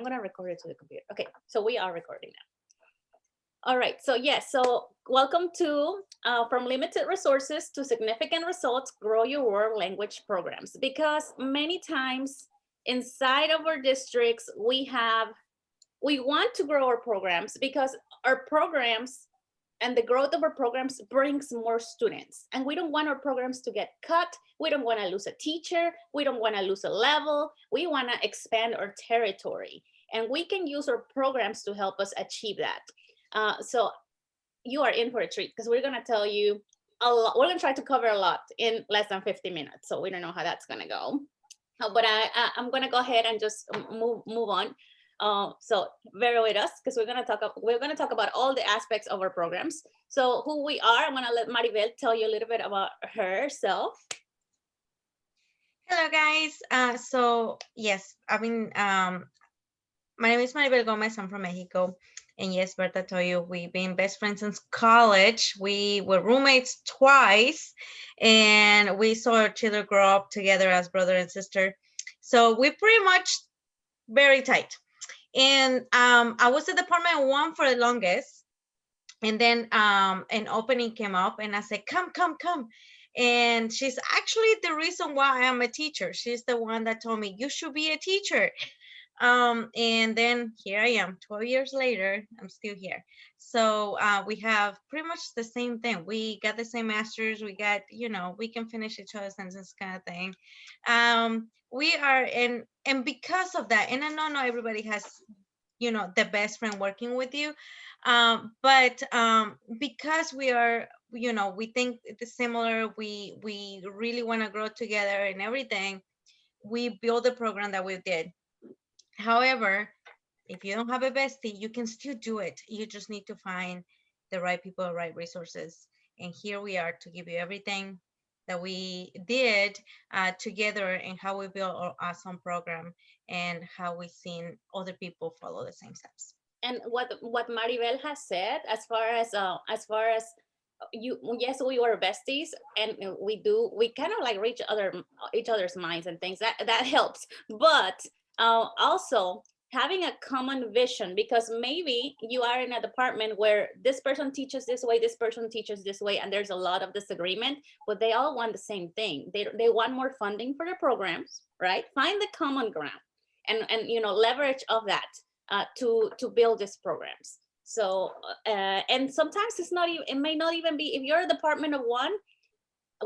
I'm gonna record it to the computer. Okay, so we are recording now. All right, so yes, so welcome to From Limited Resources to Significant Results, Grow Your World Language Programs. Because many times inside of our districts, we want to grow our programs because our programs and the growth of our programs brings more students. And we don't want our programs to get cut. We don't want to lose a teacher. We don't want to lose a level. We want to expand our territory. And we can use our programs to help us achieve that. So you are in for a treat because we're going to tell you a lot. We're going to try to cover a lot in less than 50 minutes. So we don't know how that's going to go. But I'm going to go ahead and just move on. So bear with us because we're gonna talk about all the aspects of our programs. So who we are, I'm gonna let Maribel tell you a little bit about herself. Hello guys. So yes, my name is Maribel Gomez. I'm from Mexico. And yes, Berta told you we've been best friends since college. We were roommates twice and we saw our children grow up together as brother and sister. So we're pretty much very tight. And I was at department 1 for the longest. And then an opening came up and I said, come. And she's actually the reason why I am a teacher. She's the one that told me, you should be a teacher. And then here I am, 12 years later, I'm still here. So we have pretty much the same thing. We got the same masters. We got, we can finish each other's sentences kind of thing. We are, and because of that, and I know not everybody has, the best friend working with you. But because we are, we think it's similar, we really want to grow together and everything, we build the program that we did. However, if you don't have a bestie, you can still do it. You just need to find the right people, the right resources. And here we are to give you everything that we did together and how we built our awesome program and how we've seen other people follow the same steps. And what Maribel has said, as far as you, yes, we were besties, and we kind of like reach each other's minds and things that helps. But also having a common vision, because maybe you are in a department where this person teaches this way, this person teaches this way, and there's a lot of disagreement, but they all want the same thing. They want more funding for their programs, right? Find the common ground and leverage of that to build these programs. So and sometimes it may not even be, if you're a department of 1,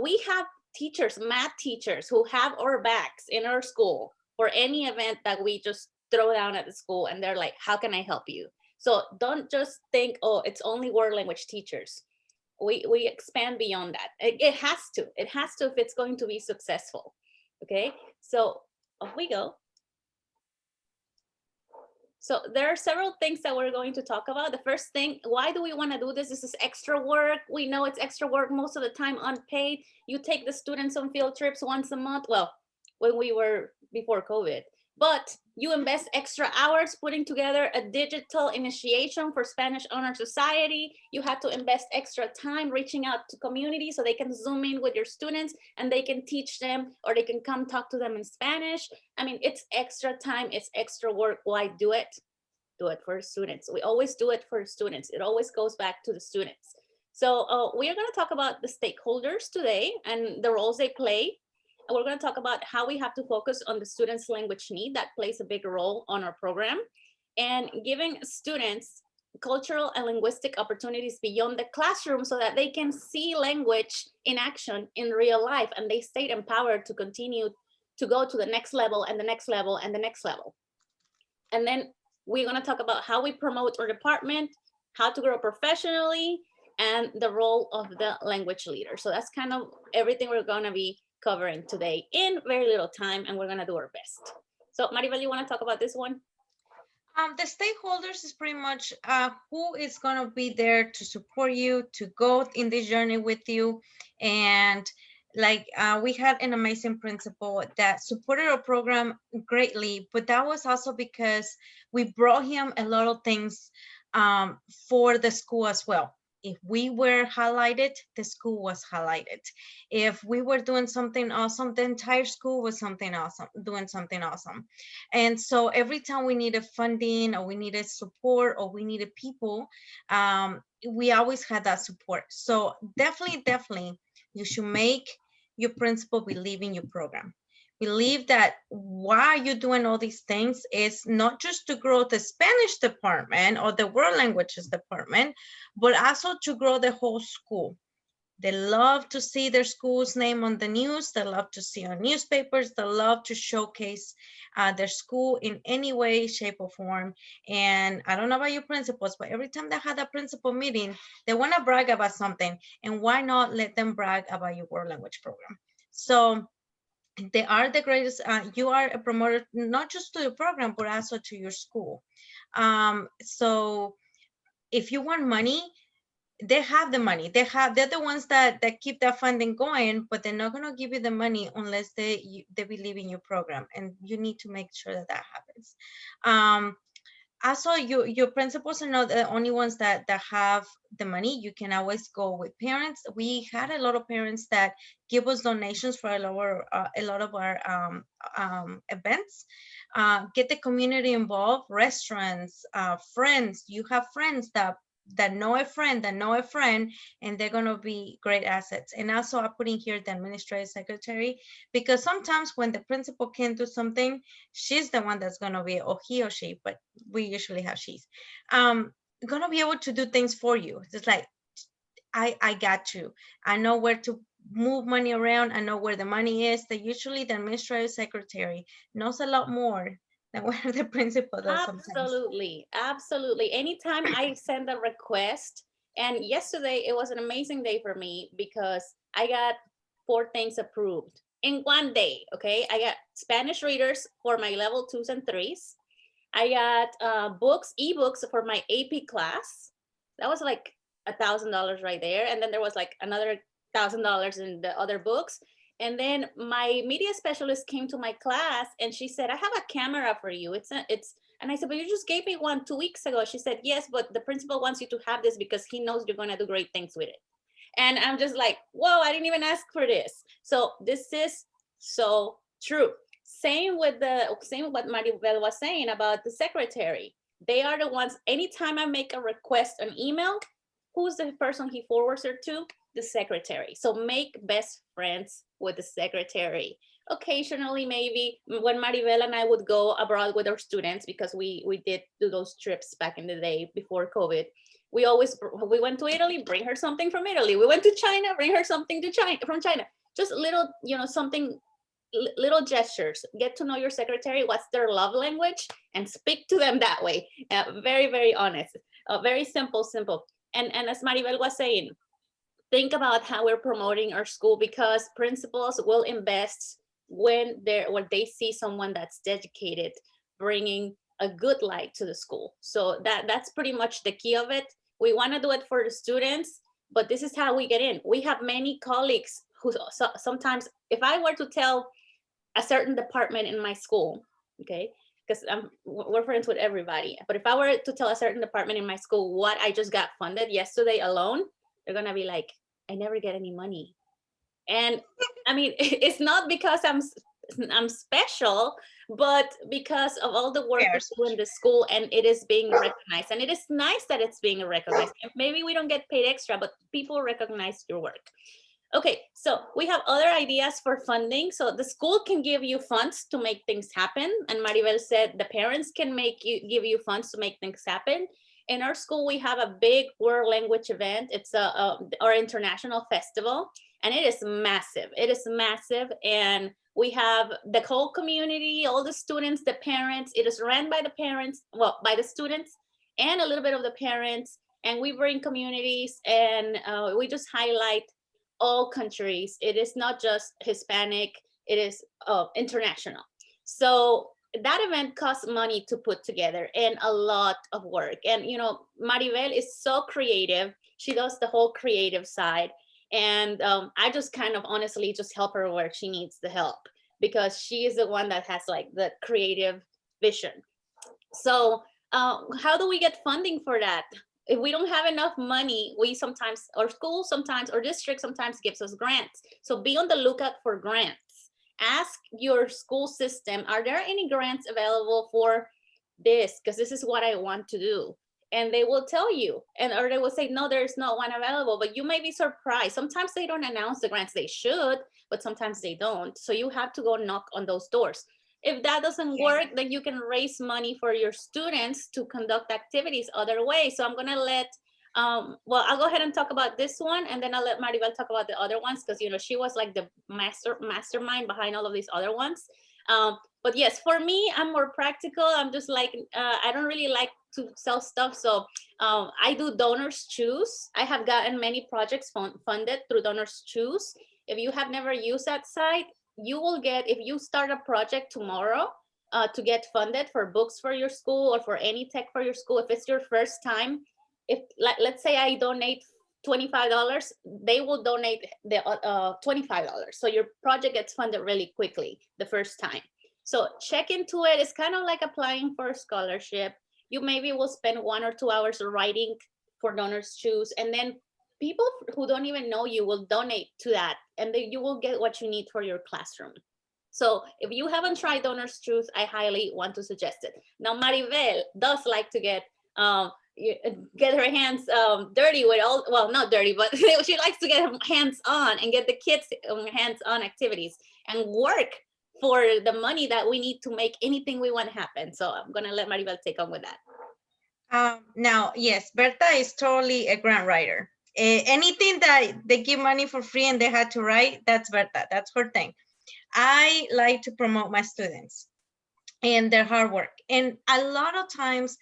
we have teachers, math teachers, who have our backs in our school for any event that we just throw down at the school, and they're like, how can I help you? So don't just think, oh, it's only world language teachers. We expand beyond that. It has to if it's going to be successful. Okay, so off we go. So there are several things that we're going to talk about. The first thing, why do we want to do this? This is extra work. We know it's extra work most of the time, unpaid. You take the students on field trips once a month. Well, when we were before COVID, but you invest extra hours putting together a digital initiation for Spanish Honor Society. You have to invest extra time reaching out to communities so they can Zoom in with your students and they can teach them, or they can come talk to them in Spanish. I mean, it's extra time, it's extra work. Why do it? Do it for students. We always do it for students. It always goes back to the students. So we are going to talk about the stakeholders today and the roles they play. And we're going to talk about how we have to focus on the students' language need. That plays a big role on our program, and giving students cultural and linguistic opportunities beyond the classroom so that they can see language in action in real life, and they stay empowered to continue to go to the next level and the next level and the next level. And then we're going to talk about how we promote our department, how to grow professionally, and the role of the language leader. So that's kind of everything we're going to be covering today in very little time, and we're going to do our best. So Maribel, you want to talk about this one? The stakeholders is pretty much who is going to be there to support you, to go in this journey with you. And like we had an amazing principal that supported our program greatly, but that was also because we brought him a lot of things for the school as well. If we were highlighted, the school was highlighted. If we were doing something awesome, the entire school was something awesome, doing something awesome. And so every time we needed funding or we needed support or we needed people, we always had that support. So definitely, you should make your principal believe in your program. Believe that why you're doing all these things is not just to grow the Spanish department or the world languages department, but also to grow the whole school. They love to see their school's name on the news. They love to see on newspapers. They love to showcase their school in any way, shape, or form. And I don't know about your principals, but every time they had a principal meeting, they want to brag about something. And why not let them brag about your world language program? So they are the greatest. You are a promoter, not just to the program, but also to your school. So if you want money, they have the money. They're the ones that keep that funding going, but they're not going to give you the money unless they believe in your program, and you need to make sure that happens. Also, your principals are not the only ones that have the money. You can always go with parents. We had a lot of parents that give us donations for a lot of our events. Get the community involved. Restaurants, friends. You have friends that know a friend that know a friend, and they're going to be great assets. And also I put in here the administrative secretary, because sometimes when the principal can't do something, she's the one that's going to be, or he or she, but we usually have she's going to be able to do things for you. It's like, I got you. I know where to move money around. I know where the money is. That usually the administrative secretary knows a lot more than what the principal does sometimes. Absolutely. Anytime I send a request, and yesterday it was an amazing day for me because I got 4 things approved in one day. Okay, I got Spanish readers for my level 2s and 3s. I got books, ebooks for my AP class. That was like $1,000 right there, and then there was like another $1,000 in the other books. And then my media specialist came to my class and she said, I have a camera for you. And I said, but you just gave me one 2 weeks ago. She said, yes, but the principal wants you to have this because he knows you're going to do great things with it. And I'm just like, whoa, I didn't even ask for this. So this is so true. Same with what Maribel was saying about the secretary. They are the ones, anytime I make a request on email, who's the person he forwards it to? The secretary. So make best friends with the secretary. Occasionally, maybe when Maribel and I would go abroad with our students, because we did do those trips back in the day before COVID. We went to Italy, bring her something from Italy. We went to China, bring her something from China. Just little, something, little gestures. Get to know your secretary, what's their love language, and speak to them that way. Very, very honest. Very simple. And as Maribel was saying, think about how we're promoting our school, because principals will invest when they see someone that's dedicated, bringing a good light to the school. So that's pretty much the key of it. We want to do it for the students, but this is how we get in. We have many colleagues who sometimes, if I were to tell a certain department in my school, okay, because we're friends with everybody, but if I were to tell a certain department in my school what I just got funded yesterday alone, they're gonna be like, I never get any money. And I mean, it's not because I'm special, but because of all the work we do in the school, and it is being recognized. And it is nice that it's being recognized. Maybe we don't get paid extra, but people recognize your work. Okay, so we have other ideas for funding. So the school can give you funds to make things happen. And Maribel said the parents can give you funds to make things happen. In our school, we have a big world language event. It's our international festival, and it is massive. It is massive, and we have the whole community, all the students, the parents. It is run by the parents, well, by the students, and a little bit of the parents. And we bring communities, and we just highlight all countries. It is not just Hispanic, it is international. So that event costs money to put together and a lot of work. And Maribel is so creative. She does the whole creative side. And I just kind of honestly just help her where she needs the help, because she is the one that has like the creative vision. So how do we get funding for that? if we don't have enough money, we sometimes, or school sometimes, or district sometimes gives us grants. So be on the lookout for grants. Ask your school system, are there any grants available for this? Because this is what I want to do. And they will tell you, and or they will say, no, there's not one available, but you may be surprised. Sometimes they don't announce the grants. They should, but sometimes they don't. So you have to go knock on those doors. If that doesn't work, then you can raise money for your students to conduct activities other ways. So I'm gonna let, well, I'll go ahead and talk about this one, and then I'll let Maribel talk about the other ones, because, you know, she was like the mastermind behind all of these other ones. But yes, for me, I'm more practical. I'm just like, I don't really like to sell stuff. So I do Donors Choose. I have gotten many projects funded through Donors Choose. If you have never used that site, you will get, if you start a project tomorrow to get funded for books for your school or for any tech for your school, if it's your first time, if let's say I donate $25, they will donate the $25. So your project gets funded really quickly the first time. So check into it. It's kind of like applying for a scholarship. You maybe will spend 1 or 2 hours writing for Donors Choose, and then people who don't even know you will donate to that, and then you will get what you need for your classroom. So if you haven't tried Donors Choose, I highly want to suggest it. Now, Maribel does like to get her hands dirty with all, well, not dirty, but she likes to get her hands on and get the kids hands on activities and work for the money that we need to make anything we want to happen. So I'm gonna let Maribel take on with that. Now, yes, Berta is totally a grant writer. Anything that they give money for free and they had to write, that's Berta, that's her thing. I like to promote my students and their hard work. And a lot of times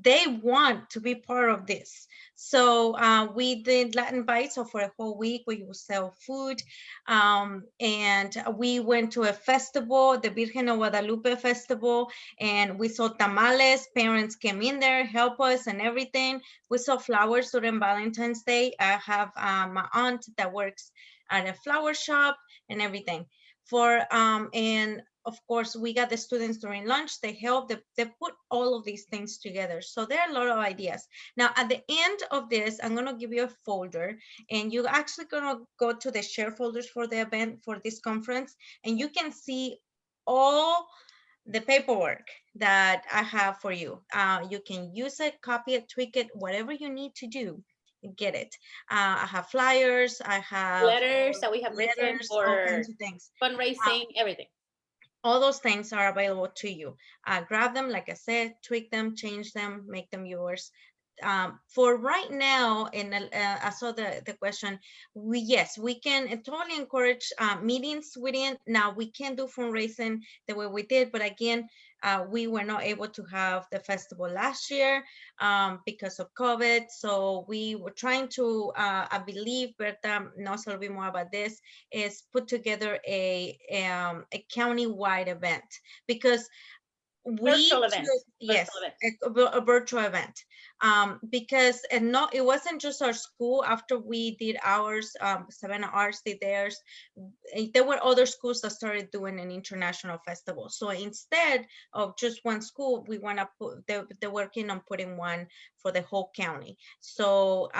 they want to be part of this. So we did Latin Bites, so for a whole week we will sell food. And we went to a festival, the Virgen of Guadalupe festival, and we saw tamales. Parents came in there, help us and everything. We saw flowers during Valentine's Day. I have my aunt that works at a flower shop and everything. And of course, we got the students during lunch. They helped, they put all of these things together. So there are a lot of ideas. Now, at the end of this, I'm going to give you a folder, and you're actually going to go to the share folders for the event, for this conference, and you can see all the paperwork that I have for you. You can use it, copy it, tweak it, whatever you need to do. Get it. I have flyers. I have Letters that we have written for all kinds of things. Fundraising, everything. All those things are available to you. Grab them, like I said, tweak them, change them, make them yours. For right now, and I saw the question, yes, we can totally encourage meetings within. Now, we can't do fundraising the way we did, but again, we were not able to have the festival last year because of COVID. So we were trying to, I believe Berta knows a little bit more about this, is put together a county-wide event, because Virtual event. yes, a virtual event, because it wasn't just our school. After we did ours, Savannah Arts did theirs, there were other schools that started doing an international festival. So instead of just one school, we want to put, they're working on putting one for the whole county. So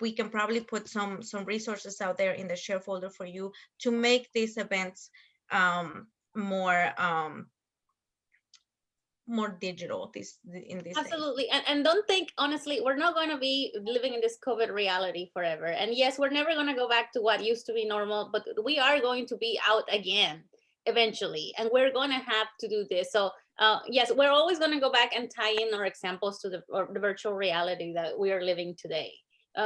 we can probably put some resources out there in the share folder for you to make these events more digital in this absolutely. And don't think, honestly, we're not going to be living in this COVID reality forever. And yes, we're never going to go back to what used to be normal, but we are going to be out again eventually, and we're going to have to do this. So yes, we're always going to go back and tie in our examples to the virtual reality that we are living today.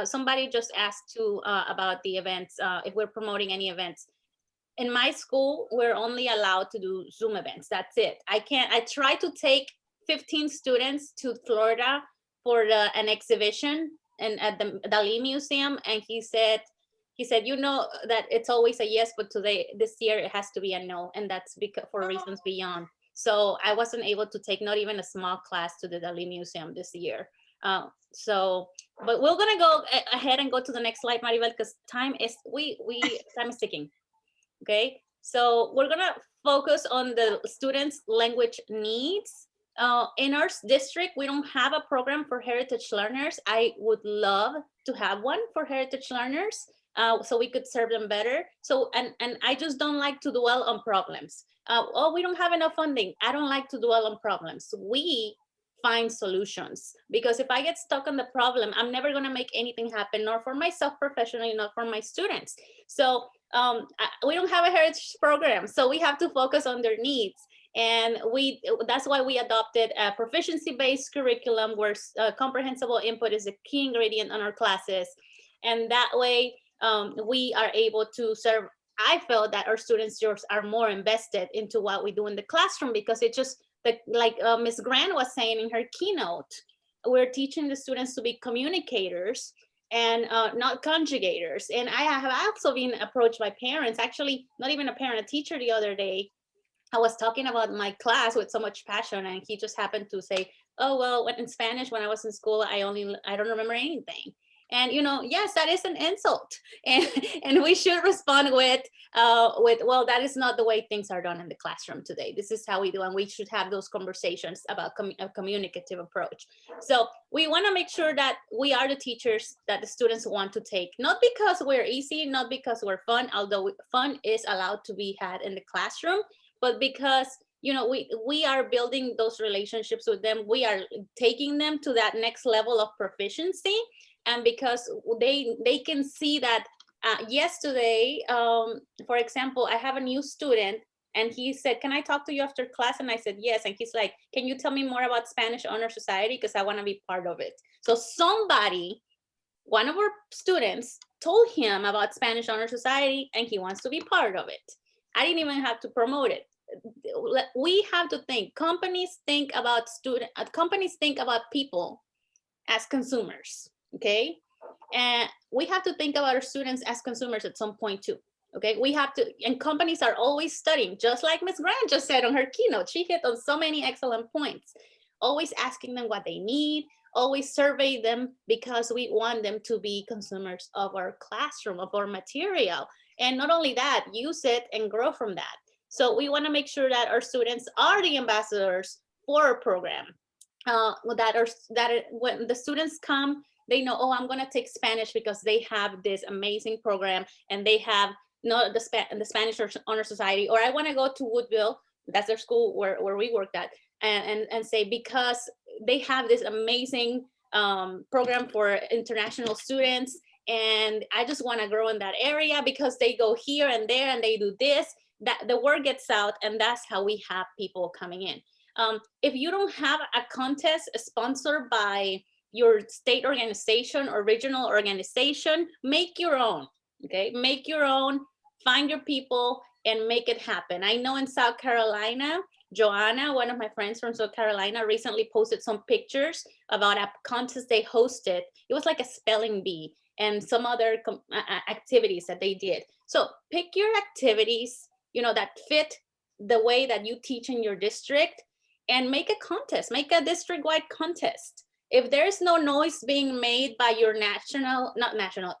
Somebody just asked too about the events, if we're promoting any events. In my school, we're only allowed to do Zoom events. That's it. I tried to take 15 students to Florida for an exhibition and at the Dali Museum. And he said, you know that it's always a yes, but this year it has to be a no. And that's because for reasons beyond. So I wasn't able to take not even a small class to the Dali Museum this year. But we're gonna go ahead and go to the next slide, Maribel, because time is ticking. Okay, so we're gonna focus on the students' language needs. In our district, we don't have a program for heritage learners. I would love to have one for heritage learners, so we could serve them better. So, and I just don't like to dwell on problems. Oh, we don't have enough funding. I don't like to dwell on problems. We find solutions, because if I get stuck on the problem, I'm never going to make anything happen, nor for myself professionally, nor for my students. So we don't have a heritage program, so we have to focus on their needs. And that's why we adopted a proficiency-based curriculum where comprehensible input is a key ingredient on our classes. And that way we are able to serve. I feel that our students just are more invested into what we do in the classroom, because it just, like Ms. Grant was saying in her keynote, we're teaching the students to be communicators and not conjugators. And I have also been approached by parents, actually not even a parent, a teacher the other day. I was talking about my class with so much passion, and he just happened to say, oh, well, in Spanish, when I was in school, I don't remember anything. And, yes, that is an insult. And we should respond with, well, that is not the way things are done in the classroom today. This is how we do, and we should have those conversations about a communicative approach. So we want to make sure that we are the teachers that the students want to take, not because we're easy, not because we're fun, although fun is allowed to be had in the classroom, but because we are building those relationships with them. We are taking them to that next level of proficiency, and because they can see that. Yesterday, for example, I have a new student, and he said, can I talk to you after class? And I said, yes. And he's like, can you tell me more about Spanish Honor Society, because I want to be part of it. So one of our students told him about Spanish Honor Society, and he wants to be part of it. I didn't even have to promote it. We have to think. Companies think about people as consumers, okay? And we have to think about our students as consumers at some point too, okay? We have to, and companies are always studying, just like Ms. Grant just said on her keynote. She hit on so many excellent points. Always asking them what they need, always survey them, because we want them to be consumers of our classroom, of our material. And not only that, use it and grow from that. So we want to make sure that our students are the ambassadors for our program. When the students come, they know, oh, I'm going to take Spanish because they have this amazing program, and they have not the Spanish Honor Society, or I want to go to Woodville, that's their school where we worked at, and say, because they have this amazing program for international students, and I just want to grow in that area because they go here and there and they do this. That the word gets out, and that's how we have people coming in. If you don't have a contest sponsored by your state organization or regional organization, make your own, okay? Make your own, find your people, and make it happen. I know in South Carolina, Joanna, one of my friends from South Carolina, recently posted some pictures about a contest they hosted. It was like a spelling bee and some other activities that they did. So pick your activities, that fit the way that you teach in your district, and make a contest, make a district-wide contest. If there's no noise being made by your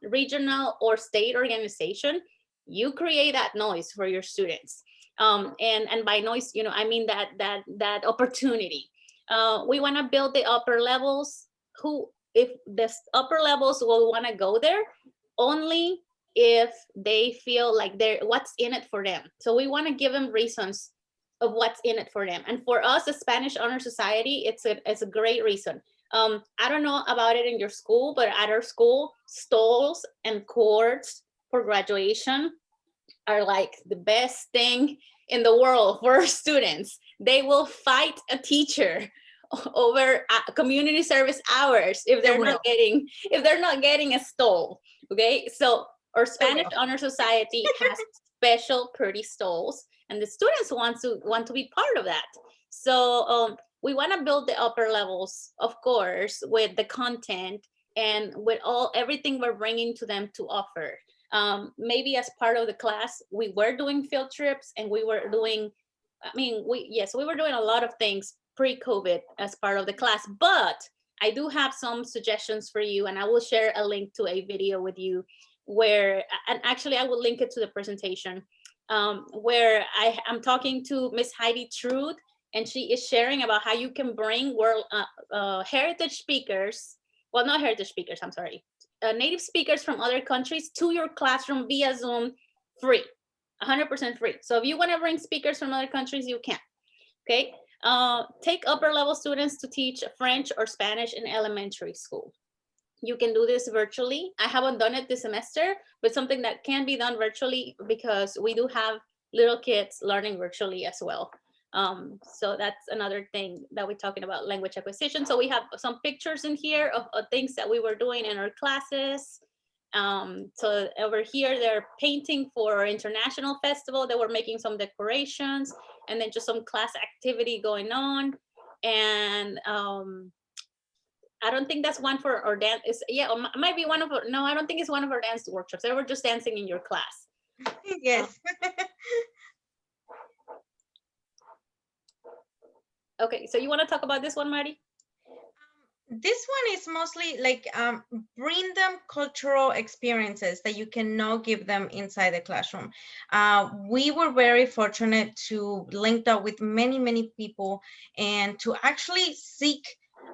regional or state organization, you create that noise for your students. And by noise, I mean that opportunity. We want to build the upper levels. If the upper levels will want to go there, only if they feel like what's in it for them. So we want to give them reasons of what's in it for them. And for us, the Spanish Honor Society, it's a great reason. I don't know about it in your school, but at our school, stalls and cords for graduation are like the best thing in the world for students. They will fight a teacher over community service hours if they're not getting a stall. Okay, so our Spanish Honor Society has special pretty stalls, and the students want to be part of that. So we want to build the upper levels, of course, with the content and with everything we're bringing to them to offer. Maybe as part of the class, we were doing field trips, and we were doing, we were doing a lot of things pre-COVID as part of the class, but I do have some suggestions for you, and I will share a link to a video with you and actually I will link it to the presentation, where I'm talking to Miss Heidi Trude, and she is sharing about how you can bring world heritage speakers, well, not heritage speakers, I'm sorry, native speakers from other countries to your classroom via Zoom, free, 100% free. So if you want to bring speakers from other countries, you can. Okay. Take upper level students to teach French or Spanish in elementary school. You can do this virtually. I haven't done it this semester, but something that can be done virtually because we do have little kids learning virtually as well. So that's another thing that we're talking about, language acquisition. So we have some pictures in here of things that we were doing in our classes. So over here, they're painting for international festival. They were making some decorations, and then just some class activity going on. And I don't think that's one for our dance. Yeah, it might be one of our, no, I don't think it's one of our dance workshops. They were just dancing in your class. Yes. Okay, so you want to talk about this one, Marty? This one is mostly like bring them cultural experiences that you cannot give them inside the classroom. We were very fortunate to link up with many people and to actually seek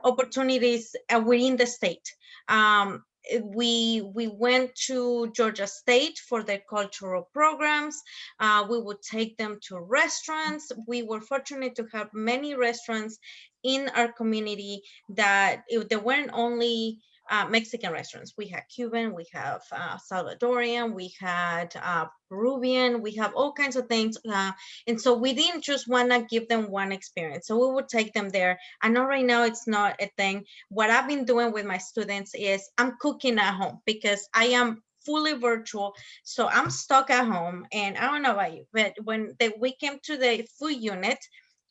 opportunities within the state. We went to Georgia State for their cultural programs. We would take them to restaurants. We were fortunate to have many restaurants in our community that they weren't only Mexican restaurants. We had Cuban, we have Salvadorian, we had Peruvian, we have all kinds of things. And so we didn't just want to give them one experience. So we would take them there. I know right now it's not a thing. What I've been doing with my students is I'm cooking at home because I am fully virtual. So I'm stuck at home, and I don't know about you, but when we came to the food unit,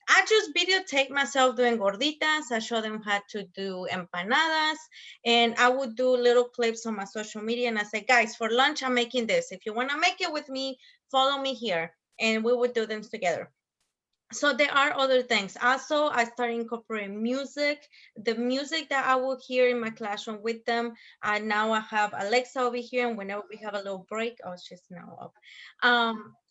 I just videotape myself doing gorditas. I show them how to do empanadas, and I would do little clips on my social media. And I say, guys, for lunch, I'm making this. If you want to make it with me, follow me here. And we would do them together. So there are other things. Also, I started incorporating music. The music that I will hear in my classroom with them. Now I have Alexa over here, and whenever we have a little break, oh, she's now up.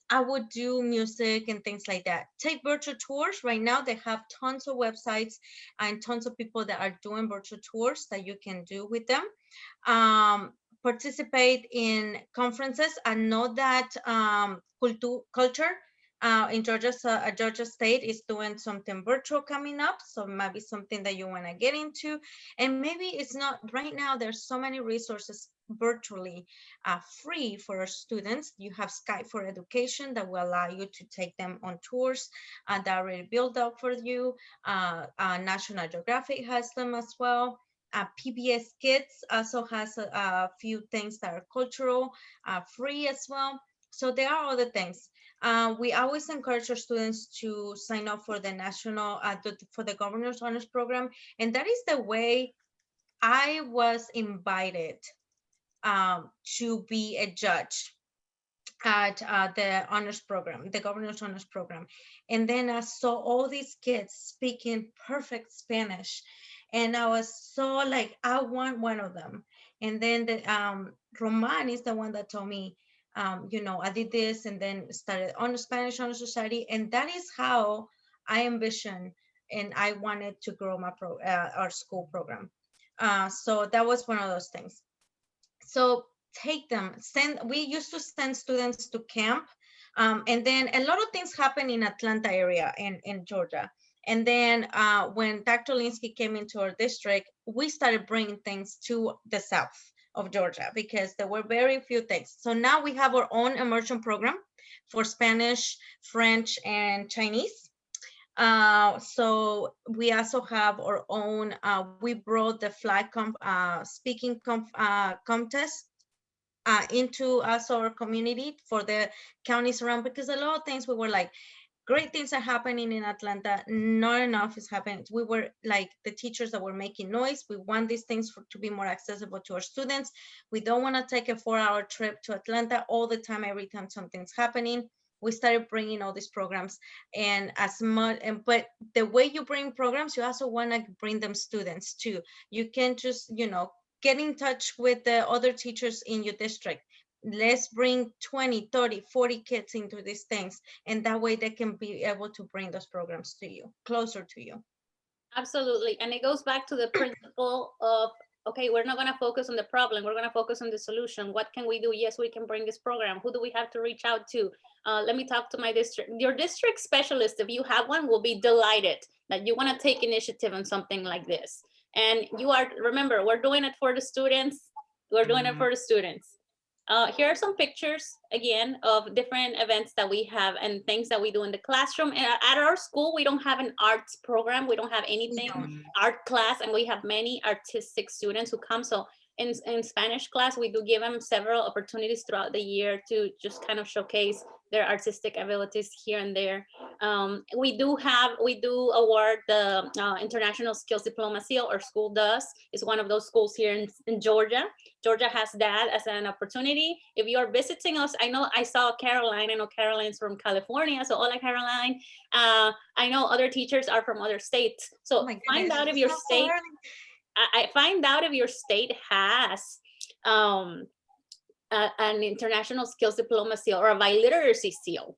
I would do music and things like that. Take virtual tours. Right now, they have tons of websites and tons of people that are doing virtual tours that you can do with them. Participate in conferences. I know that culture in Georgia State is doing something virtual coming up, so it might be something that you want to get into. And maybe it's not right now. There's so many resources virtually free for our students. You have Skype for Education that will allow you to take them on tours that are already built up for you. National Geographic has them as well. PBS Kids also has a few things that are cultural, free as well. So there are other things. We always encourage our students to sign up for the national, for the Governor's Honors Program. And that is the way I was invited to be a judge at the honors program, the Governor's Honors Program. And then I saw all these kids speaking perfect Spanish. And I was so like, I want one of them. And then Roman is the one that told me, I did this and then started on Spanish Honor Society. And that is how I envisioned and I wanted to grow my our school program. So that was one of those things. So take them, we used to send students to camp. And then a lot of things happen in Atlanta area in Georgia. And then when Dr. Linsky came into our district, we started bringing things to the south of Georgia because there were very few things. So now we have our own immersion program for Spanish, French, and Chinese. So we also have our own, we brought the flag speaking contest into us, our community for the counties around, because a lot of things we were like, great things are happening in Atlanta, not enough is happening. We were like the teachers that were making noise. We want these things to be more accessible to our students. We don't want to take a 4-hour trip to Atlanta all the time, every time something's happening. We started bringing all these programs, and but the way you bring programs, you also want to bring them students too. You can't just, get in touch with the other teachers in your district. let's bring 20, 30, 40 kids into these things. And that way they can be able to bring those programs to you, closer to you. Absolutely. And it goes back to the principle of, okay, we're not going to focus on the problem. We're going to focus on the solution. What can we do? Yes, we can bring this program. Who do we have to reach out to? Let me talk to my district. Your district specialist, if you have one, will be delighted that you want to take initiative on something like this. And you are, remember, we're doing it for the students. We're doing it for the students. Here are some pictures, again, of different events that we have and things that we do in the classroom. And at our school, we don't have an arts program. We don't have anything art class, and we have many artistic students who come. So in Spanish class, we do give them several opportunities throughout the year to just kind of showcase their artistic abilities here and there. We do award the International Skills Diplomacy. Our school does. It's one of those schools here in Georgia. Georgia has that as an opportunity. If you're visiting us, I saw Caroline. I know Caroline's from California. So hola, Caroline. I know other teachers are from other states. So find out if your state, I find out if your state has an international skills diplomacy or a biliteracy seal,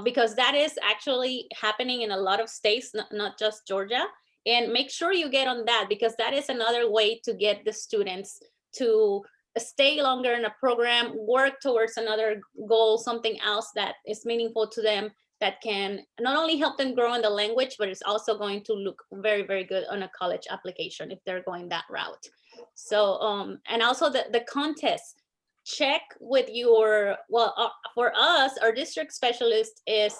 because that is actually happening in a lot of states, not just Georgia. And make sure you get on that, because that is another way to get the students to stay longer in a program, work towards another goal, something else that is meaningful to them, that can not only help them grow in the language, but it's also going to look very, very good on a college application if they're going that route. So, and also the contest, check with your, for us, our district specialist is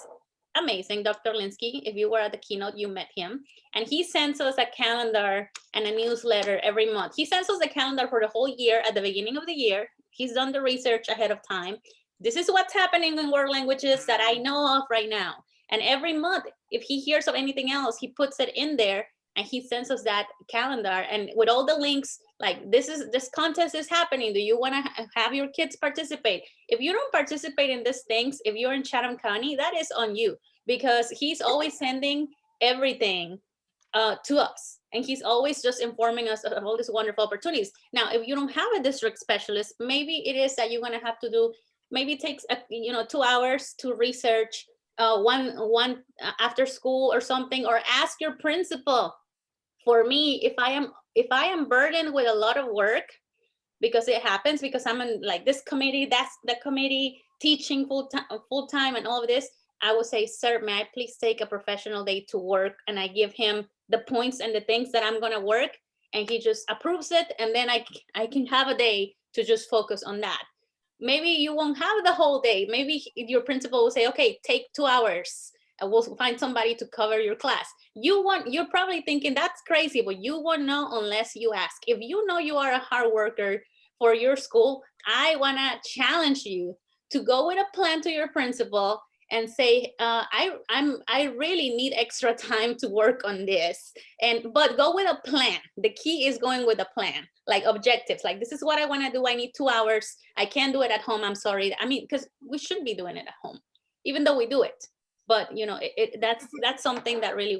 amazing, Dr. Linsky. If you were at the keynote, you met him. And he sends us a calendar and a newsletter every month. He sends us a calendar for the whole year at the beginning of the year. He's done the research ahead of time. This is what's happening in world languages that I know of right now. And every month, if he hears of anything else, he puts it in there and he sends us that calendar, and with all the links, like this contest is happening. Do you want to have your kids participate? If you don't participate in these things, if you're in Chatham County, that is on you, because he's always sending everything to us. And he's always just informing us of all these wonderful opportunities. Now, if you don't have a district specialist, maybe it is that you're going to have to do, maybe it takes 2 hours to research one after school or something, or ask your principal. For me, if I am burdened with a lot of work, because it happens, because I'm in like this committee, that's the committee, teaching full time and all of this, I would say, sir, may I please take a professional day to work? And I give him the points and the things that I'm going to work, and he just approves it. And then I can have a day to just focus on that. Maybe you won't have the whole day. Maybe your principal will say, okay, take 2 hours and we'll find somebody to cover your class. You're probably thinking that's crazy, but you won't know unless you ask. If you know you are a hard worker for your school, I want to challenge you to go with a plan to your principal and say, I really need extra time to work on this. But go with a plan. The key is going with a plan, like objectives, like this is what I want to do. I need 2 hours. I can't do it at home. I'm sorry. I mean, because we should be doing it at home, even though we do it. But that's something that really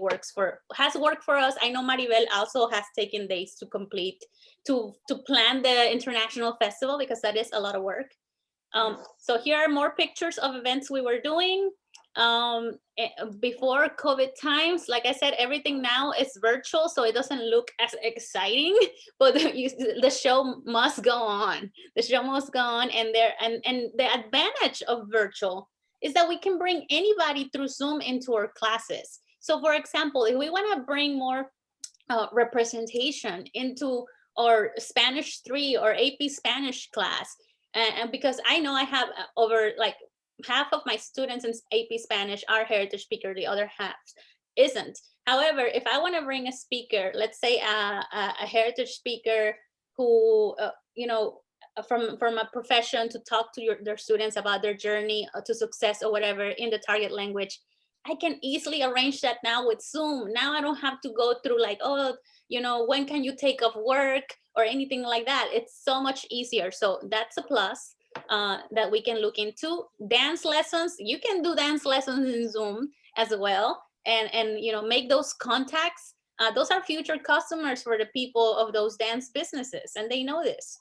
has worked for us. I know Maribel also has taken days to complete, to plan the international festival, because that is a lot of work. So here are more pictures of events we were doing before COVID times. Like I said, everything now is virtual, so it doesn't look as exciting, but the show must go on. The show must go on, and the advantage of virtual is that we can bring anybody through Zoom into our classes. So for example, if we want to bring more representation into our Spanish 3 or AP Spanish class, and because I know I have over like half of my students in AP Spanish are heritage speaker, the other half isn't. However, if I want to bring a speaker, let's say a heritage speaker who, from a profession, to talk to their students about their journey to success or whatever in the target language, I can easily arrange that now with Zoom. Now I don't have to go through like, when can you take off work or anything like that. It's so much easier. So that's a plus that we can look into. Dance lessons, you can do dance lessons in Zoom as well, and make those contacts. Those are future customers for the people of those dance businesses, and they know this.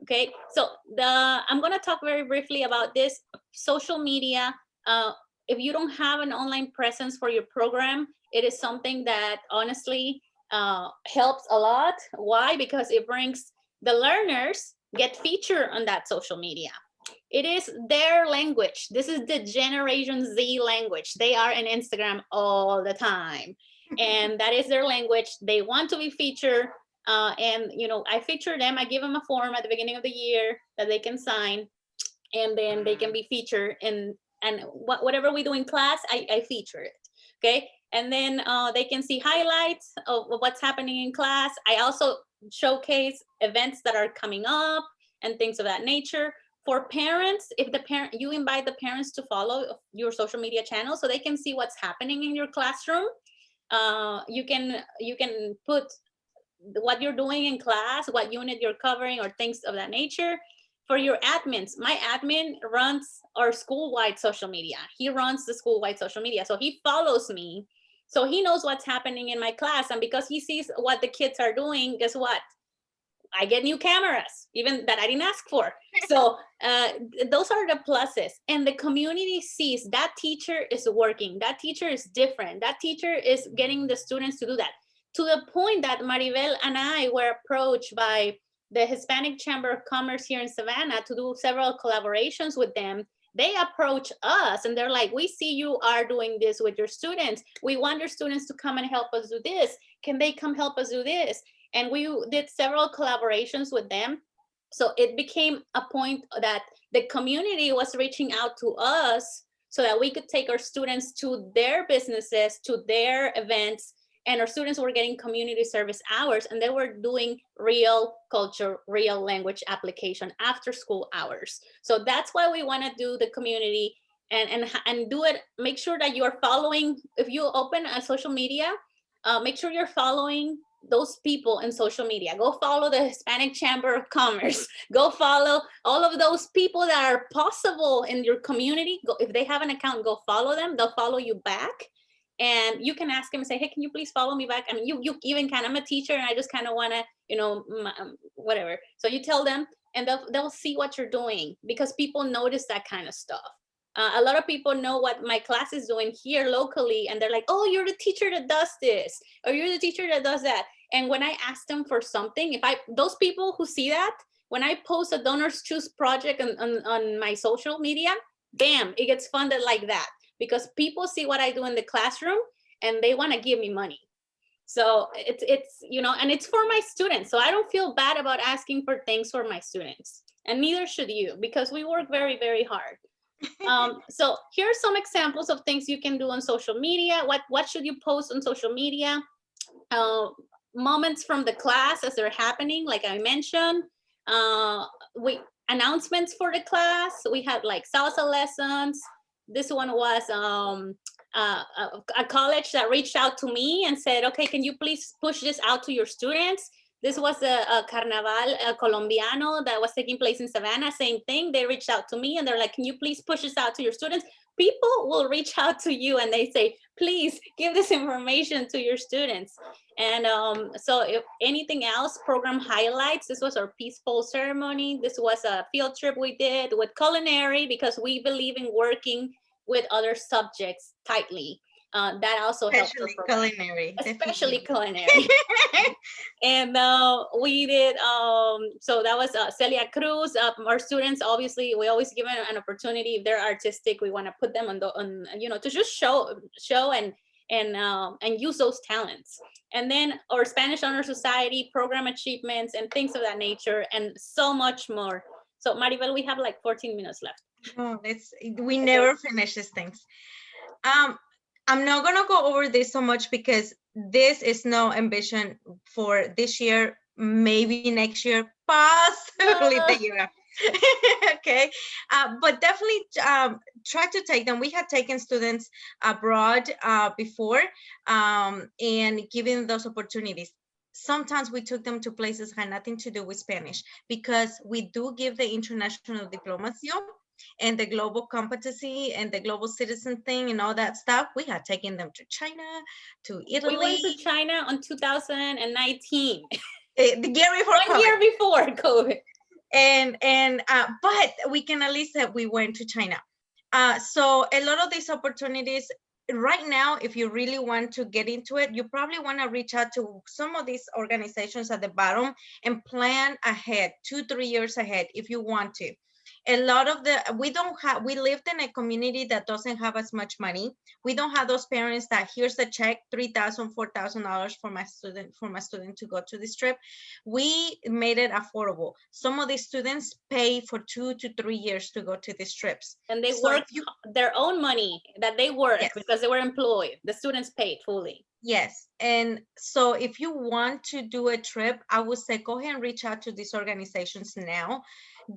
Okay, so I'm going to talk very briefly about this social media. If you don't have an online presence for your program, it is something that honestly helps a lot. Why? Because it brings the learners get featured on that social media. It is their language. This is the Generation Z language. They are in Instagram all the time, and that is their language. They want to be featured. And I feature them. I give them a form at the beginning of the year that they can sign, and then they can be featured. And whatever we do in class, I feature it. Okay, and then they can see highlights of what's happening in class. I also showcase events that are coming up and things of that nature. For parents, if you invite the parents to follow your social media channel so they can see what's happening in your classroom. You can put what you're doing in class, what unit you're covering, or things of that nature. For your admins, my admin runs our school-wide social media. He runs the school-wide social media. So he follows me. So he knows what's happening in my class. And because he sees what the kids are doing, guess what? I get new cameras, even that I didn't ask for. So those are the pluses. And the community sees that teacher is working. That teacher is different. That teacher is getting the students to do that. To the point that Maribel and I were approached by the Hispanic Chamber of Commerce here in Savannah to do several collaborations with them. They approach us and they're like, we see you are doing this with your students. We want your students to come and help us do this. Can they come help us do this? And we did several collaborations with them. So it became a point that the community was reaching out to us so that we could take our students to their businesses, to their events, and our students were getting community service hours, and they were doing real culture, real language application after school hours. So that's why we want to do the community and do it. Make sure that you are following. If you open a social media, make sure you're following those people in social media. Go follow the Hispanic Chamber of Commerce. Go follow all of those people that are possible in your community. Go, if they have an account, go follow them. They'll follow you back. And you can ask them and say, hey, can you please follow me back? I mean, you even can, I'm a teacher and I just kind of want to, whatever. So you tell them and they'll see what you're doing because people notice that kind of stuff. A lot of people know what my class is doing here locally, and they're like, oh, you're the teacher that does this, or you're the teacher that does that. And when I ask them for something, those people who see that, when I post a Donors Choose project on my social media, bam, it gets funded like that because people see what I do in the classroom and they want to give me money. So it's and it's for my students. So I don't feel bad about asking for things for my students, and neither should you, because we work very, very hard. So here are some examples of things you can do on social media. What should you post on social media? Moments from the class as they're happening, like I mentioned. Announcements for the class. We had like salsa lessons. This one was a college that reached out to me and said, okay, can you please push this out to your students? This was a Carnaval Colombiano that was taking place in Savannah. Same thing. They reached out to me and they're like, can you please push this out to your students? People will reach out to you and they say, please give this information to your students. And so if anything else, program highlights. This was our peaceful ceremony. This was a field trip we did with culinary because we believe in working with other subjects tightly. That also helps. Culinary. Especially culinary. And we did, so that was Celia Cruz. Our students, obviously, we always give them an opportunity. If they're artistic, we want to put them on to just show and use those talents. And then our Spanish Honor Society program achievements and things of that nature, and so much more. So Maribel, we have like 14 minutes left. Oh, we never finish these things. I'm not gonna go over this so much because this is no ambition for this year, maybe next year, possibly the year after. Okay, but definitely try to take them. We had taken students abroad before and giving those opportunities. Sometimes we took them to places that had nothing to do with Spanish because we do give the international diplomacy and the global competency and the global citizen thing and all that stuff. We had taken them to China, to Italy. We went to China in 2019. The year before COVID. 1 year before COVID. But we can at least say we went to China. So a lot of these opportunities right now, if you really want to get into it, you probably want to reach out to some of these organizations at the bottom and plan ahead, 2-3 years ahead if you want to. A lot of we lived in a community that doesn't have as much money. We don't have those parents that here's the check, $3,000, $4,000 for my student to go to this trip. We made it affordable. Some of these students pay for 2 to 3 years to go to these trips. And they So work their own money that they work Yes. because they were employed. The students paid fully. Yes. And so if you want to do a trip, I would say go ahead and reach out to these organizations now,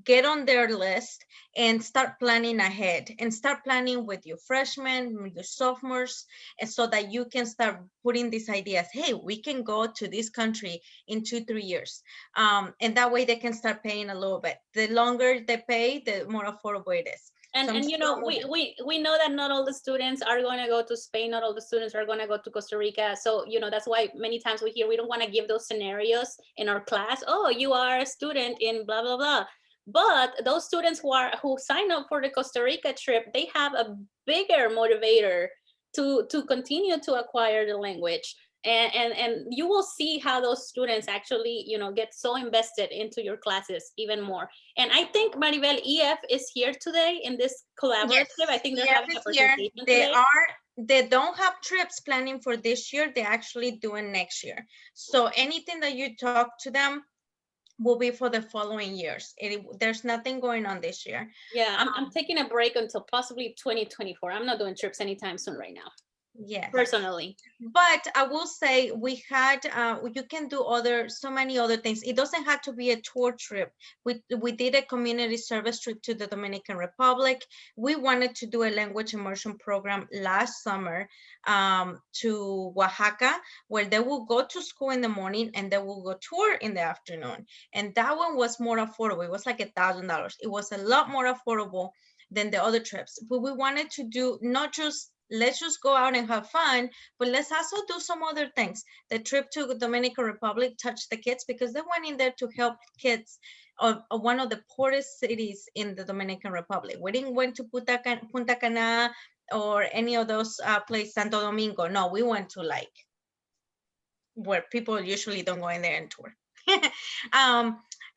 get on their list and start planning ahead, and start planning with your freshmen, with your sophomores, and so that you can start putting these ideas. Hey, we can go to this country in 2-3 years. And that way they can start paying a little bit. The longer they pay, the more affordable it is. And you know, we know that not all the students are going to go to Spain. Not all the students are going to go to Costa Rica. So, you know, that's why many times we hear we don't want to give those scenarios in our class. Oh, you are a student in blah, blah, blah. But those students who sign up for the Costa Rica trip, they have a bigger motivator to continue to acquire the language. And you will see how those students actually, you know, get so invested into your classes even more. And I think, Maribel, EF is here today in this collaborative. Yes, I think they're EF having a is here. presentation today. They don't have trips planning for this year. They're actually doing next year. So anything that you talk to them will be for the following years. There's nothing going on this year. Yeah, I'm taking a break until possibly 2024. I'm not doing trips anytime soon right now. Yes, personally. But I will say we had you can do so many other things. It doesn't have to be a tour trip. We did a community service trip to the Dominican Republic. We wanted to do a language immersion program last summer to Oaxaca, where they will go to school in the morning and they will go tour in the afternoon. And that one was more affordable. It was like $1,000. It was a lot more affordable than the other trips. But we wanted to do not just let's just go out and have fun, but let's also do some other things. The trip to the Dominican Republic touched the kids because they went in there to help kids of one of the poorest cities in the Dominican Republic. We didn't went to Punta Cana or any of those places, Santo Domingo. No, we went to like where people usually don't go in there and tour.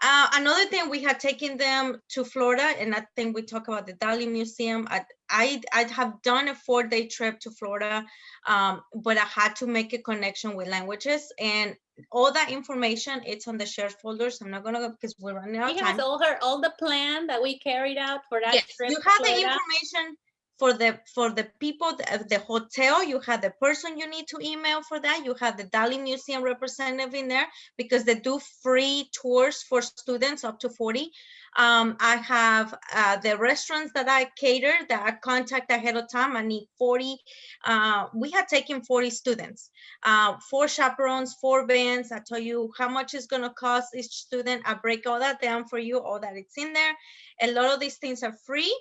Another thing, we had taken them to Florida, and I think we talk about the Dali Museum. I have done a 4-day trip to Florida, but I had to make a connection with languages, and all that information, it's on the shared folders. I'm not gonna go because we're running out of time. She has all the plan that we carried out for that trip. You have the information for the people, the hotel. You have the person you need to email for that. You have the Dali Museum representative in there because they do free tours for students up to 40. I have the restaurants that I cater that I contact ahead of time. I need 40. We had taken 40 students, 4 chaperones, 4 bands. I tell you how much it's going to cost each student. I break all that down for you, all that it's in there. A lot of these things are free.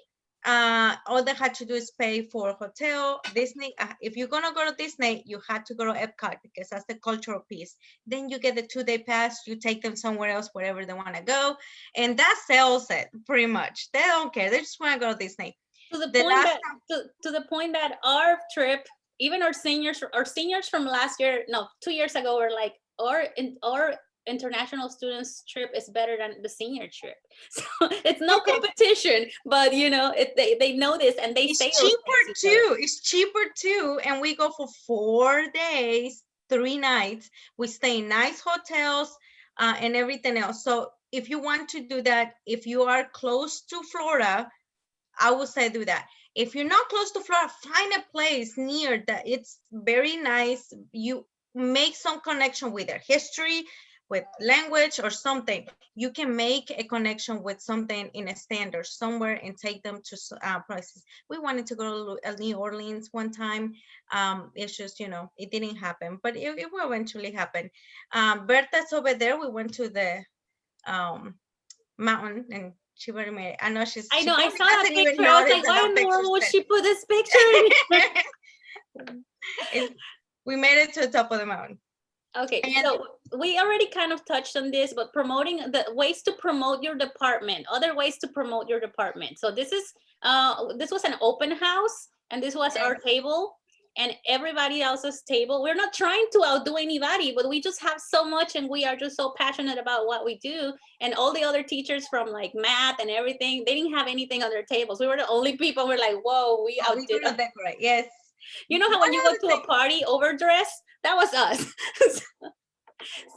All they had to do is pay for a hotel. Disney, if you're gonna go to Disney, you had to go to Epcot because that's the cultural piece. Then you get the 2-day pass. You take them somewhere else, wherever they want to go, and that sells it pretty much. They don't care. They just want to go to Disney. To the point that our trip, even our seniors from last year, no, 2 years ago, were like, our international students trip is better than the senior trip. So it's no competition, but you know, they know this and they say it's cheaper too. It's cheaper too, and we go for 4 days, 3 nights. We stay in nice hotels and everything else. So if you want to do that, if you are close to Florida, I would say do that. If you're not close to Florida, find a place near that it's very nice. You make some connection with their history, with language or something. You can make a connection with something in a stand or somewhere and take them to places. We wanted to go to New Orleans one time. It's just, you know, it didn't happen, but it will eventually happen. Berta's over there. We went to the mountain, and she very made. I know she's. I know. I saw that picture. I was like, why in the world would she put this picture in? We made it to the top of the mountain. Okay, And so we already kind of touched on this, but promoting the ways to promote your department, other ways to promote your department. So this was an open house, and this was our table and everybody else's table. We're not trying to outdo anybody, but we just have so much and we are just so passionate about what we do. And all the other teachers from like math and everything, they didn't have anything on their tables. We were the only people. We're like, whoa, we we outdid. gonna decorate. Yes. You know how One when you go other to thing. a party overdressed? That was us.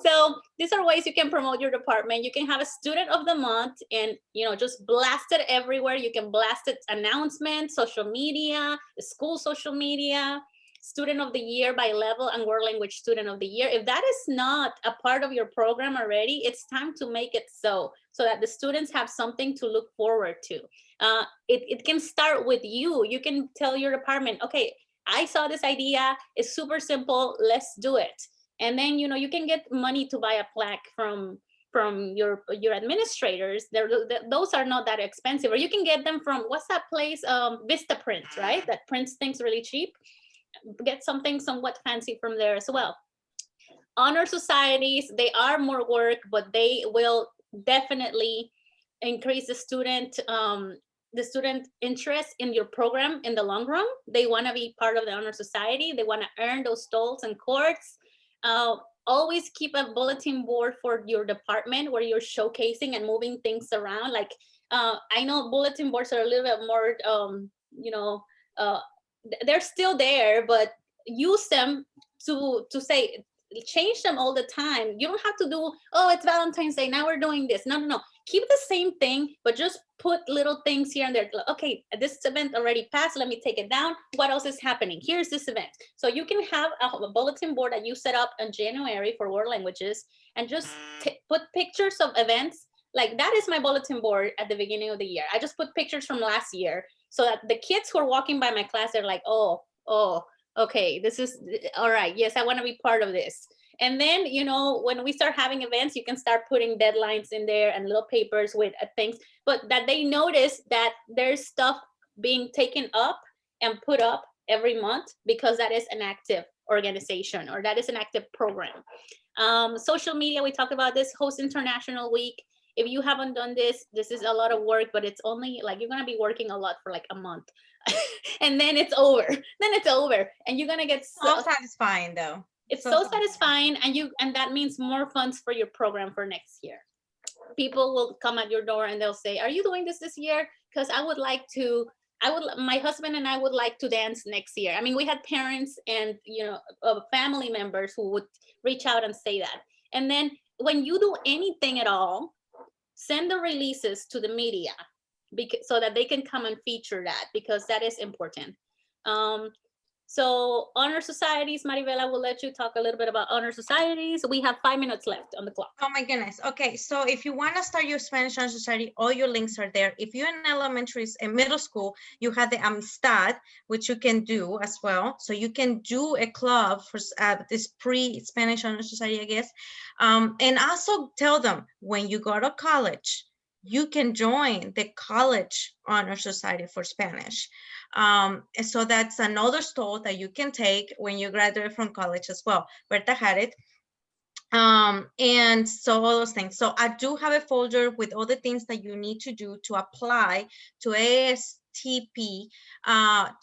So these are ways you can promote your department. You can have a student of the month and, just blast it everywhere. You can blast it announcements, social media, school social media, student of the year by level, and world language student of the year. If that is not a part of your program already, it's time to make it so that the students have something to look forward to. It can start with you. You can tell your department, okay, I saw this idea. It's super simple. Let's do it. And then you can get money to buy a plaque from your administrators. Those are not that expensive, or you can get them from, what's that place, Vista Print, right, that prints things really cheap. Get something somewhat fancy from there as well. Honor societies, they are more work, but they will definitely increase the student interest in your program in the long run. They want to be part of the honor society. They want to earn those stolts and cords. Always keep a bulletin board for your department where you're showcasing and moving things around. Like, I know bulletin boards are a little bit more, they're still there, but use them to say, change them all the time. You don't have to do, oh, it's Valentine's Day, now we're doing this. No. Keep the same thing, but just put little things here and there. Okay, this event already passed. Let me take it down. What else is happening? Here's this event. So you can have a bulletin board that you set up in January for world languages and just put pictures of events. Like, that is my bulletin board at the beginning of the year. I just put pictures from last year so that the kids who are walking by my class, they're like, oh, okay, this is all right. Yes, I want to be part of this. And then, when we start having events, you can start putting deadlines in there and little papers with things, but that they notice that there's stuff being taken up and put up every month, because that is an active organization or that is an active program. Social media, we talked about this, host International Week. If you haven't done this is a lot of work, but it's only like, you're going to be working a lot for like a month. And then it's over. And you're going to get so satisfying though. It's so satisfying, and that means more funds for your program for next year. People will come at your door and they'll say, are you doing this year? Because my husband and I would like to dance next year. I mean, we had parents and family members who would reach out and say that. And then when you do anything at all, send the releases to the media, so that they can come and feature that, because that is important. So honor societies, Maribel, I will let you talk a little bit about honor societies. We have 5 minutes left on the clock. Oh my goodness. Okay, so if you want to start your Spanish honor society, all your links are there. If you're in elementary and middle school, you have the Amistad, which you can do as well. So you can do a club for this pre-Spanish honor society, I guess. And also tell them, when you go to college, you can join the college honor society for Spanish. So that's another stall that you can take when you graduate from college as well. Berta had it. And so all those things. So I do have a folder with all the things that you need to do to apply to ASTP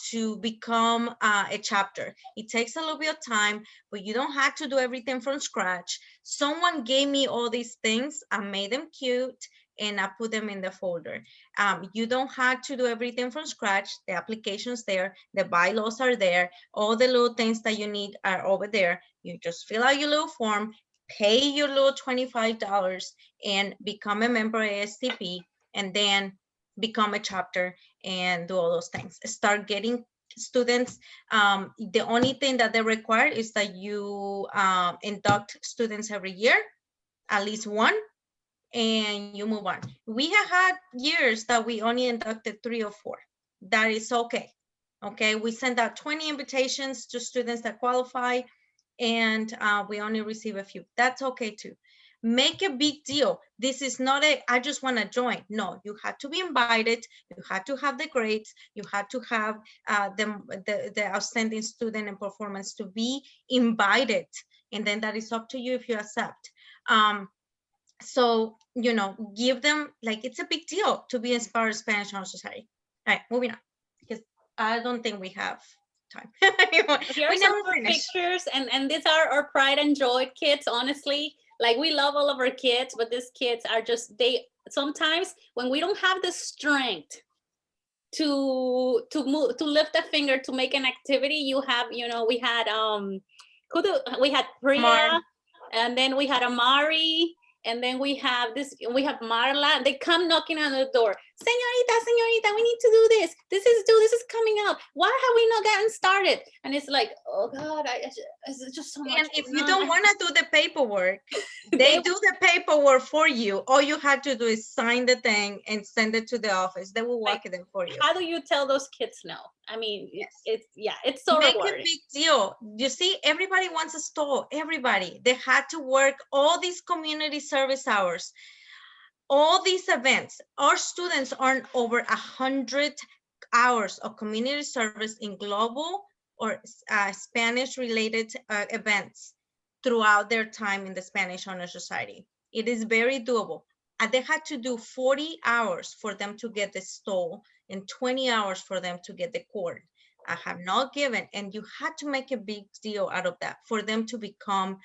to become a chapter. It takes a little bit of time, but you don't have to do everything from scratch. Someone gave me all these things. I made them cute and I put them in the folder. You don't have to do everything from scratch. The application's there, the bylaws are there, all the little things that you need are over there. You just fill out your little form, pay your little $25 and become a member of ASTP, and then become a chapter and do all those things. Start getting students. The only thing that they require is that you induct students every year, at least one, and you move on. We have had years that we only inducted 3 or 4. That is okay. Okay, we send out 20 invitations to students that qualify, and we only receive a few. That's okay too. Make a big deal. This is not I just want to join. No, you have to be invited. You have to have the grades. You have to have the outstanding student and performance to be invited. and then that is up to you if you accept. So, give them, like, it's a big deal to be inspired Spanish on society. All right, moving on, because I don't think we have time. Here are We some never more finish. pictures, and these are our pride and joy kids, honestly. Like, we love all of our kids, but these kids are just, they sometimes when we don't have the strength to move, to lift a finger to make an activity, you have, we had we had Priya, and then we had Amari, and then we have Marla. They come knocking on the door. Señorita, we need to do this. This is coming up. Why have we not gotten started? And it's like, oh God, it's just so much. And if you don't want to do the paperwork, they do the paperwork for you. All you have to do is sign the thing and send it to the office. They will work it for you. How do you tell those kids no? I mean, Yes. it's so Make rewarding. a big deal. You see, everybody wants a stall. Everybody. They had to work all these community service hours, all these events. Our students earn over 100 hours of community service in global or Spanish related events throughout their time in the Spanish Honor Society. It is very doable. They had to do 40 hours for them to get the stall and 20 hours for them to get the cord. I have not given, and you had to make a big deal out of that for them to become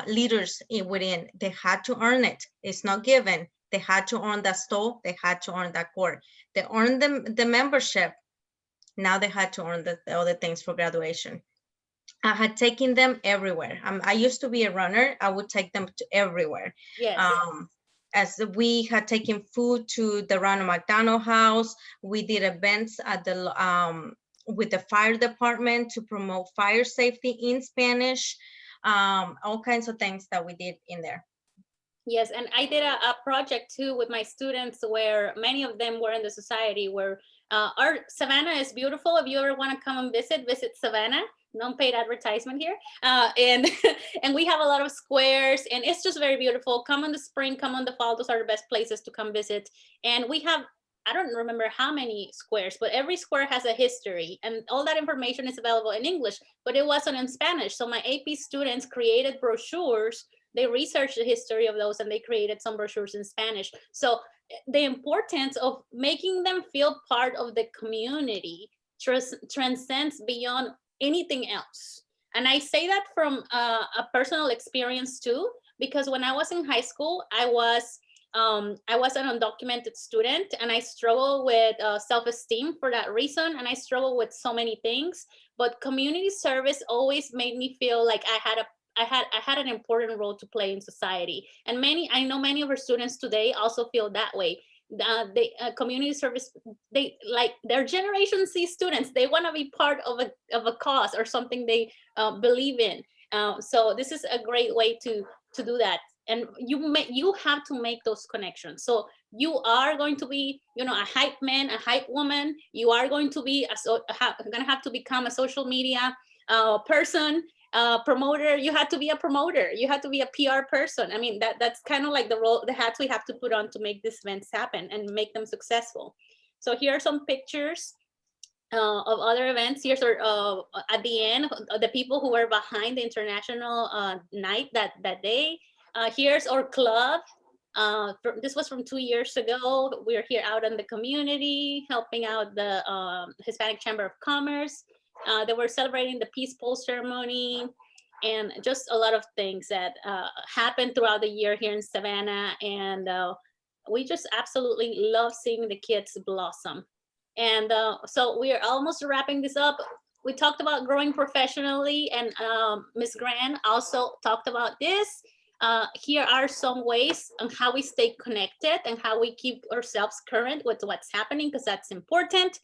leaders within. They had to earn it. It's not given. They had to earn that stall. They had to earn that cord. They earned the membership. Now they had to earn the other things for graduation. I had taken them everywhere. I used to be a runner. I would take them to everywhere. Yes. As we had taken food to the Ronald McDonald House, we did events at the with the fire department to promote fire safety in Spanish. All kinds of things that we did in there. Yes, and I did a project too with my students where many of them were in the society where our Savannah is beautiful. If you ever want to come and visit Savannah. No paid advertisement here. And and we have a lot of squares, and it's just very beautiful. Come in the spring, come in the fall. Those are the best places to come visit. And we have, I don't remember how many squares, but every square has a history, and all that information is available in English, but it wasn't in Spanish. So my AP students created brochures. They researched the history of those, and they created some brochures in Spanish. So the importance of making them feel part of the community transcends beyond anything else. And I say that from a personal experience too, because when I was in high school, I was an undocumented student, and I struggle with self-esteem for that reason, and I struggle with so many things. But community service always made me feel like I had an important role to play in society. And I know many of our students today also feel that way. Community service, they're Generation C students. They want to be part of a cause or something they believe in. So this is a great way to do that. And you have to make those connections. So you are going to be, a hype man, a hype woman. You are going to be going to have to become a social media person. Promoter. You had to be a promoter. You had to be a PR person. I mean, that's kind of like the hats we have to put on to make these events happen and make them successful. So here are some pictures of other events. Here's at the end, the people who were behind the international night that day. Here's our club. This was from 2 years ago. We're here out in the community helping out the Hispanic Chamber of Commerce. They were celebrating the Peace Bowl ceremony, and just a lot of things that happened throughout the year here in Savannah. And we just absolutely love seeing the kids blossom. And so we are almost wrapping this up. We talked about growing professionally, and Ms. Grant also talked about this. Here are some ways on how we stay connected and how we keep ourselves current with what's happening, because that's important.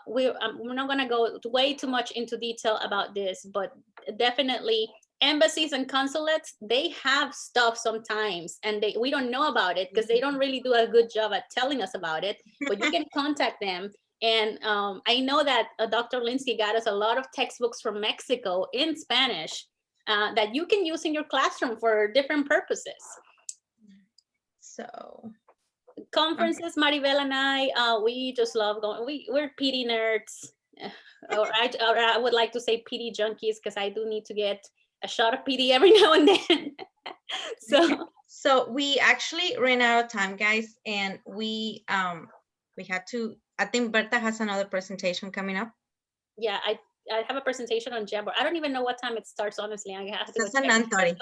We're not going to go way too much into detail about this, but definitely embassies and consulates, they have stuff sometimes, and we don't know about it because they don't really do a good job at telling us about it, but you can contact them. And I know that Dr. Linsky got us a lot of textbooks from Mexico in Spanish that you can use in your classroom for different purposes. So conferences, Maribel and I, we just love going. We're PD nerds. or I would like to say PD junkies, because I do need to get a shot of PD every now and then. So we actually ran out of time, guys, and we had to. I think Berta has another presentation coming up. Yeah, I have a presentation on Jamboard. I don't even know what time it starts, honestly. I have to go check. 9:30.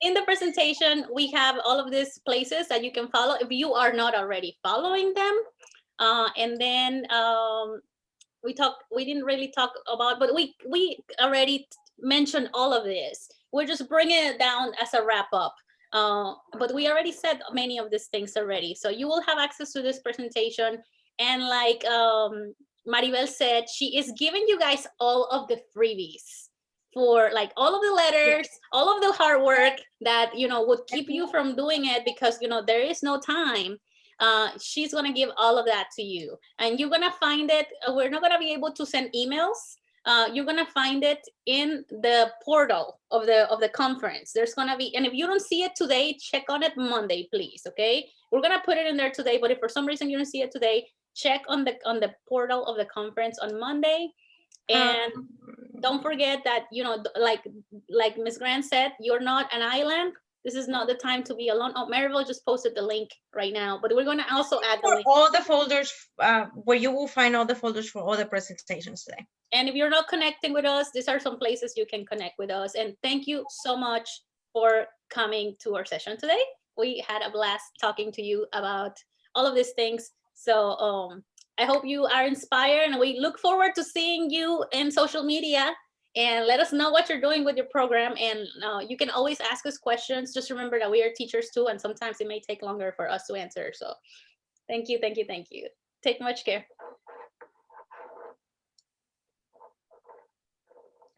In the presentation, we have all of these places that you can follow if you are not already following them. And then we didn't really talk about, but we already mentioned all of this. We're just bringing it down as a wrap up. But we already said many of these things already. So you will have access to this presentation. And like Maribel said, she is giving you guys all of the freebies for like all of the letters, all of the hard work that, you know, would keep you from doing it because, you know, there is no time. She's gonna give all of that to you, and you're gonna find it. We're not gonna be able to send emails. You're gonna find it in the portal of the conference. There's gonna be, and if you don't see it today, check on it Monday, please. Okay, we're gonna put it in there today, but if for some reason you don't see it today, check on the portal of the conference on Monday. And don't forget that, you know, like Ms. Grant said, you're not an island. This is not the time to be alone. Oh, Maribel just posted the link right now, but we're going to also add the link. All the folders where you will find all the folders for all the presentations today. And if you're not connecting with us, these are some places you can connect with us. And thank you so much for coming to our session today. We had a blast talking to you about all of these things. So I hope you are inspired, and we look forward to seeing you in social media. And let us know what you're doing with your program. And you can always ask us questions. Just remember that we are teachers too, and sometimes it may take longer for us to answer. So thank you, thank you, thank you. Take much care.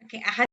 Okay, I had